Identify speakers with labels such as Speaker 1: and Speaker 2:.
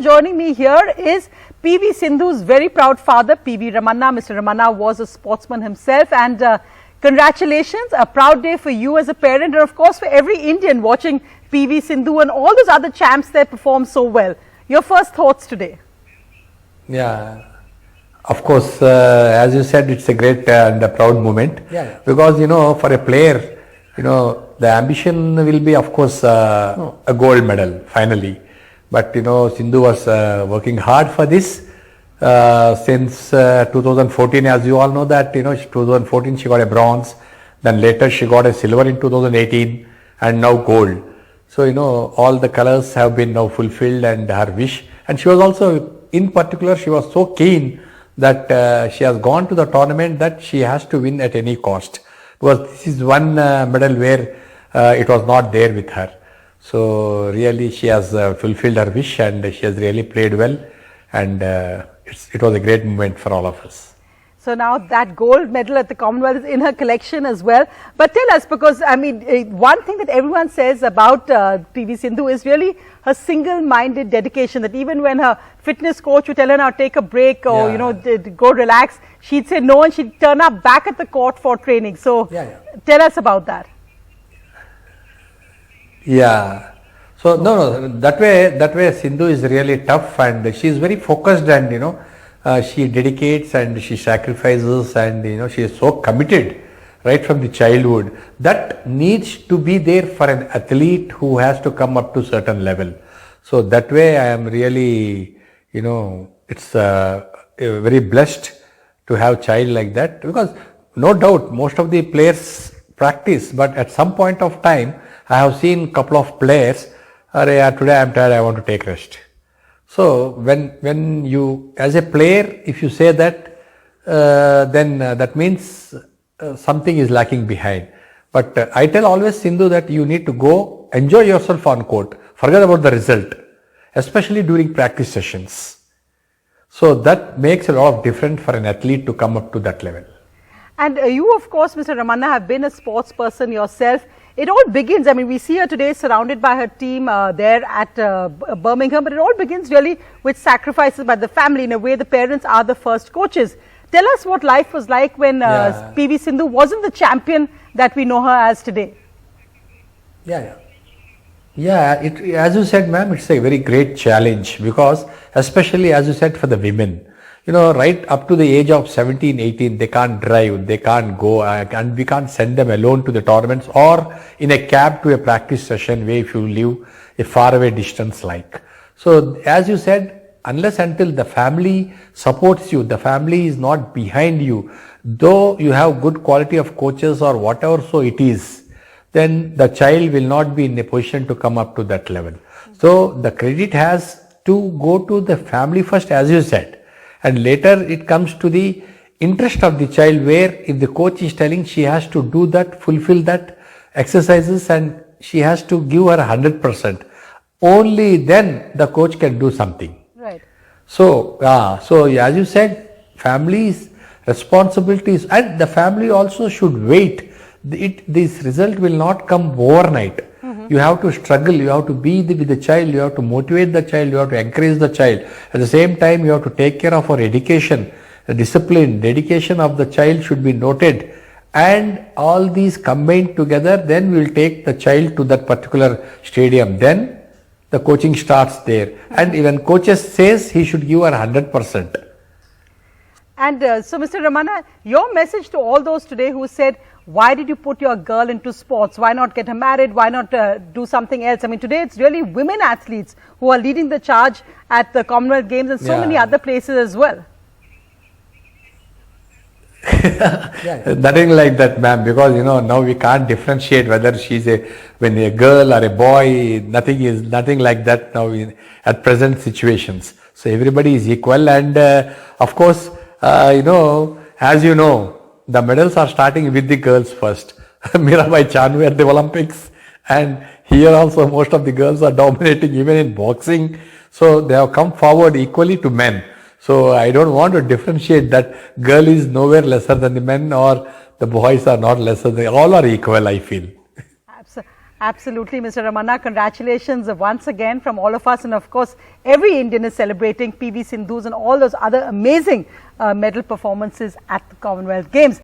Speaker 1: joining me here is PV Sindhu's very proud father, PV Ramana. Mr. Ramana was a sportsman himself, and congratulations, a proud day for you as a parent, and of course for every Indian watching PV Sindhu and all those other champs that perform so well. Your first thoughts today?
Speaker 2: Yeah, of course, as you said, it's a great and a proud moment. Because, for a player, the ambition will be, of course, a gold medal finally. But, Sindhu was working hard for this since 2014. As you all know that, 2014 she got a bronze, then later she got a silver in 2018 and now gold. So, all the colors have been now fulfilled and her wish. And she was also, in particular, she was so keen that she has gone to the tournament that she has to win at any cost. Because this is one medal where it was not there with her. So really she has fulfilled her wish and she has really played well, and it was a great moment for all of us.
Speaker 1: So now that gold medal at the Commonwealth is in her collection as well. But tell us, because I mean, one thing that everyone says about PV Sindhu is really her single-minded dedication, that even when her fitness coach would tell her now take a break or go relax, she'd say no and she'd turn up back at the court for training. So tell us about that.
Speaker 2: Yeah. So no, that way Sindhu is really tough, and she is very focused, and she dedicates and she sacrifices, and she is so committed right from the childhood. That needs to be there for an athlete who has to come up to certain level. So that way I am really, it's very blessed to have child like that, because no doubt most of the players practice, but at some point of time I have seen couple of players, today I am tired, I want to take rest. So when you, as a player, if you say that, then that means something is lacking behind. But I tell always Sindhu that you need to go enjoy yourself on court, forget about the result, especially during practice sessions. So that makes a lot of difference for an athlete to come up to that level.
Speaker 1: And you, of course, Mr. Ramana, have been a sports person yourself. It all begins, I mean, we see her today surrounded by her team there at Birmingham, but it all begins really with sacrifices by the family. In a way, the parents are the first coaches. Tell us what life was like when PV Sindhu wasn't the champion that we know her as today.
Speaker 2: As you said, ma'am, it's a very great challenge, because especially, as you said, for the women, right up to the age of 17, 18, they can't drive, they can't go, and we can't send them alone to the tournaments or in a cab to a practice session where if you live a faraway distance like. So as you said, unless until the family supports you, the family is not behind you, though you have good quality of coaches or whatever so it is, then the child will not be in a position to come up to that level. So the credit has to go to the family first, as you said. And later it comes to the interest of the child, where if the coach is telling she has to do that, fulfill that exercises, and she has to give her 100%. Only then the coach can do something.
Speaker 1: Right.
Speaker 2: So as you said, family's responsibilities, and the family also should wait. This result will not come overnight. You have to struggle, you have to be with the child, you have to motivate the child, you have to encourage the child. At the same time, you have to take care of our education, the discipline, dedication of the child should be noted. And all these combined together, then we will take the child to that particular stadium. Then the coaching starts there. And even coaches says he should give her 100%.
Speaker 1: And so, Mr. Ramana, your message to all those today who said, why did you put your girl into sports? Why not get her married? Why not do something else? I mean, today it's really women athletes who are leading the charge at the Commonwealth Games and so many other places as well.
Speaker 2: Nothing like that, ma'am, because now we can't differentiate whether she's a girl or a boy. Nothing like that now at present situations. So everybody is equal, and of course, as you know, the medals are starting with the girls first. Mirabai Chanvi at the Olympics, and here also most of the girls are dominating even in boxing. So they have come forward equally to men. So I don't want to differentiate that girl is nowhere lesser than the men or the boys are not lesser. They all are equal, I feel.
Speaker 1: Absolutely, Mr. Ramana. Congratulations once again from all of us. And of course, every Indian is celebrating PV Sindhu's and all those other amazing medal performances at the Commonwealth Games.